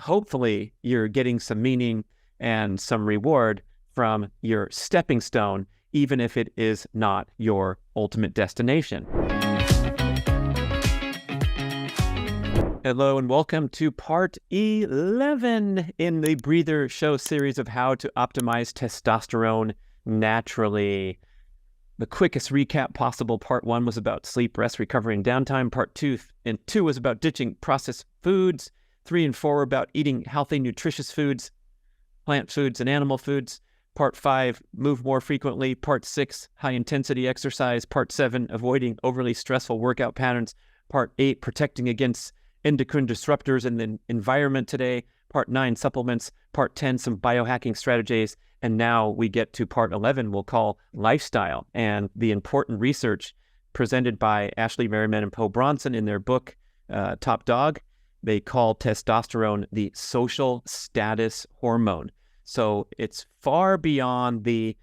hopefully you're getting some meaning and some reward from your stepping stone, even if it is not your ultimate destination. Hello and welcome to part 11 in the Breather Show series of how to optimize testosterone naturally. The quickest recap possible. Part 1 was about sleep, rest, recovery, and downtime. Part 2 was about ditching processed foods. 3 and 4 were about eating healthy, nutritious foods, plant foods, and animal foods. Part 5, move more frequently. Part 6, high-intensity exercise. Part 7, avoiding overly stressful workout patterns. Part 8, protecting against endocrine disruptors in the environment today. Part 9, supplements. Part 10, some biohacking strategies. And now we get to part 11, we'll call lifestyle, and the important research presented by Ashley Merriman and Poe Bronson in their book, Top Dog. They call testosterone the social status hormone. So it's far beyond the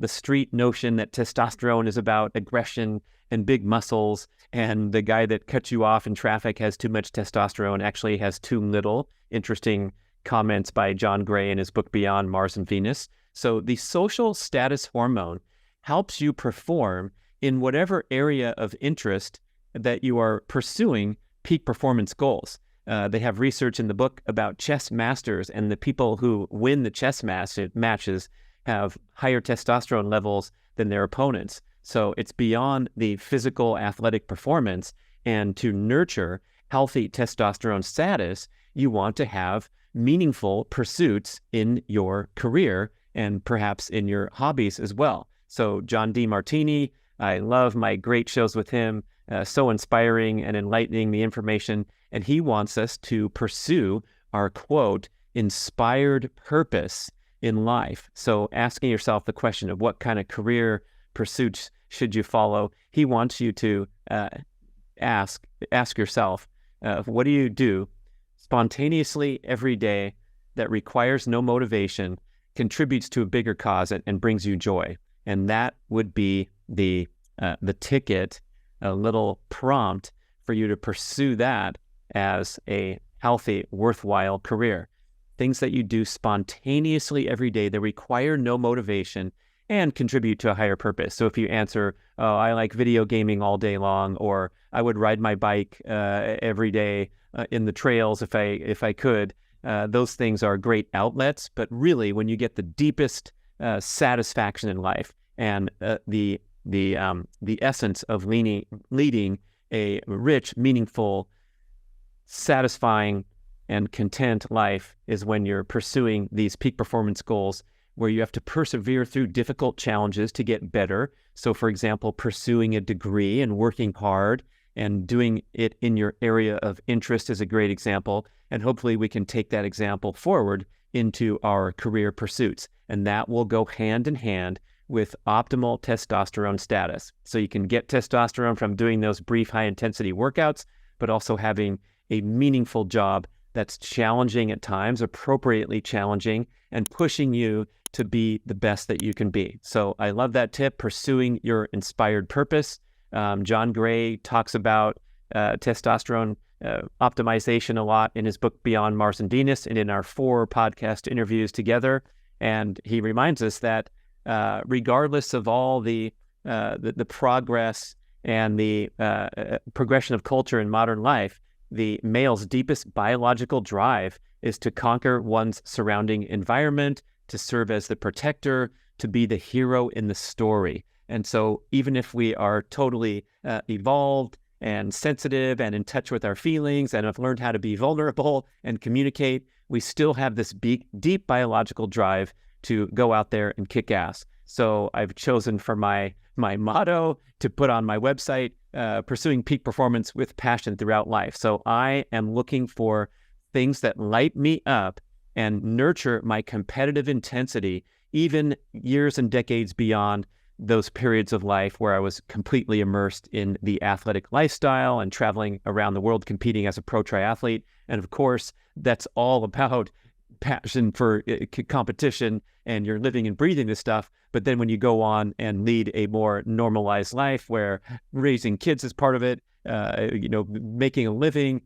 street notion that testosterone is about aggression and big muscles, and the guy that cuts you off in traffic has too much testosterone actually has too little. Interesting comments by John Gray in his book Beyond Mars and Venus. So the social status hormone helps you perform in whatever area of interest that you are pursuing peak performance goals. They have research in the book about chess masters, and the people who win the chess matches have higher testosterone levels than their opponents. So it's beyond the physical athletic performance, and to nurture healthy testosterone status, you want to have meaningful pursuits in your career and perhaps in your hobbies as well. So John Demartini, I love my great shows with him, so inspiring and enlightening, the information. And he wants us to pursue our, quote, inspired purpose in life. So asking yourself the question of what kind of career pursuits should you follow, he wants you to ask yourself, what do you do spontaneously every day that requires no motivation, contributes to a bigger cause, and brings you joy? And that would be the ticket, a little prompt for you to pursue that as a healthy, worthwhile career. Things that you do spontaneously every day that require no motivation and contribute to a higher purpose. So if you answer, oh, I like video gaming all day long, or I would ride my bike every day in the trails if I could, those things are great outlets. But really, when you get the deepest satisfaction in life and the essence of leading a rich, meaningful, satisfying, and content life is when you're pursuing these peak performance goals, where you have to persevere through difficult challenges to get better. So, for example, pursuing a degree and working hard and doing it in your area of interest is a great example. And hopefully we can take that example forward into our career pursuits. And that will go hand in hand with optimal testosterone status. So you can get testosterone from doing those brief high-intensity workouts, but also having a meaningful job that's challenging at times, appropriately challenging, and pushing you to be the best that you can be. So I love that tip, pursuing your inspired purpose. John Gray talks about testosterone optimization a lot in his book Beyond Mars and Venus, and in our 4 podcast interviews together. And he reminds us that regardless of all the progress and the progression of culture in modern life, the male's deepest biological drive is to conquer one's surrounding environment, to serve as the protector, to be the hero in the story. And so even if we are totally evolved and sensitive and in touch with our feelings and have learned how to be vulnerable and communicate, we still have this deep biological drive to go out there and kick ass. So I've chosen for my motto to put on my website, pursuing peak performance with passion throughout life. So I am looking for things that light me up and nurture my competitive intensity, even years and decades beyond those periods of life where I was completely immersed in the athletic lifestyle and traveling around the world competing as a pro triathlete. And of course, that's all about passion for competition, and you're living and breathing this stuff. But then when you go on and lead a more normalized life where raising kids is part of it, making a living,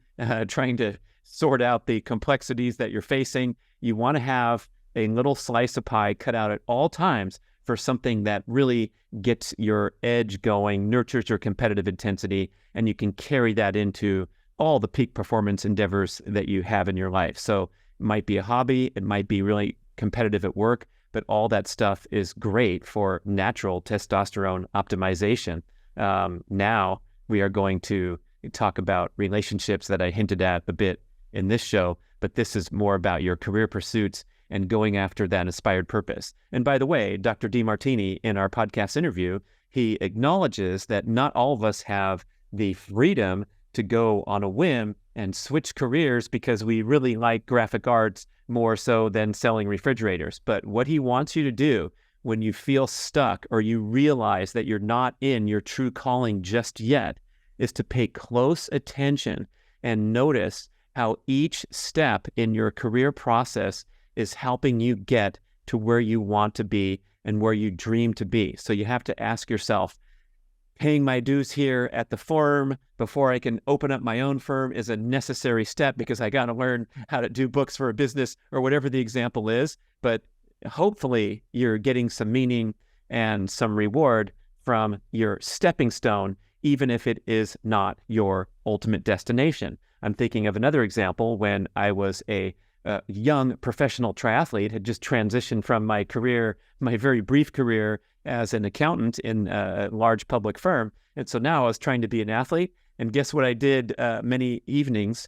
trying to sort out the complexities that you're facing. You want to have a little slice of pie cut out at all times for something that really gets your edge going, nurtures your competitive intensity, and you can carry that into all the peak performance endeavors that you have in your life. So it might be a hobby, it might be really competitive at work, but all that stuff is great for natural testosterone optimization. Now we are going to talk about relationships that I hinted at a bit in this show, but this is more about your career pursuits and going after that inspired purpose. And by the way, Dr. Demartini, in our podcast interview, he acknowledges that not all of us have the freedom to go on a whim and switch careers because we really like graphic arts more so than selling refrigerators. But what he wants you to do when you feel stuck or you realize that you're not in your true calling just yet is to pay close attention and notice how each step in your career process is helping you get to where you want to be and where you dream to be. So you have to ask yourself, paying my dues here at the firm before I can open up my own firm is a necessary step because I got to learn how to do books for a business or whatever the example is. But hopefully you're getting some meaning and some reward from your stepping stone, even if it is not your ultimate destination. I'm thinking of another example when I was a young professional triathlete, had just transitioned from my career, my very brief career as an accountant in a large public firm. And so now I was trying to be an athlete. And guess what I did many evenings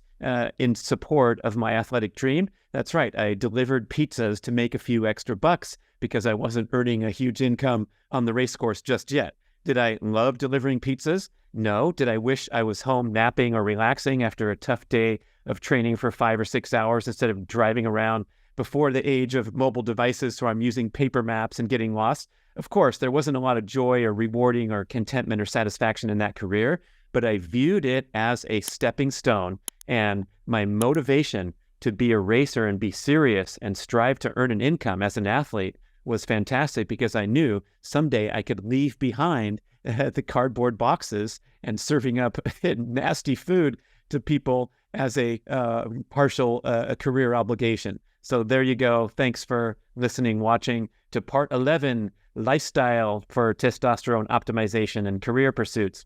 in support of my athletic dream? That's right. I delivered pizzas to make a few extra bucks because I wasn't earning a huge income on the race course just yet. Did I love delivering pizzas? No. Did I wish I was home napping or relaxing after a tough day of training for 5 or 6 hours instead of driving around before the age of mobile devices so I'm using paper maps and getting lost? Of course, there wasn't a lot of joy or rewarding or contentment or satisfaction in that career, but I viewed it as a stepping stone, and my motivation to be a racer and be serious and strive to earn an income as an athlete was fantastic because I knew someday I could leave behind the cardboard boxes and serving up nasty food to people as a partial career obligation. So there you go. Thanks for listening, watching to part 11, Lifestyle for Testosterone Optimization and Career Pursuits.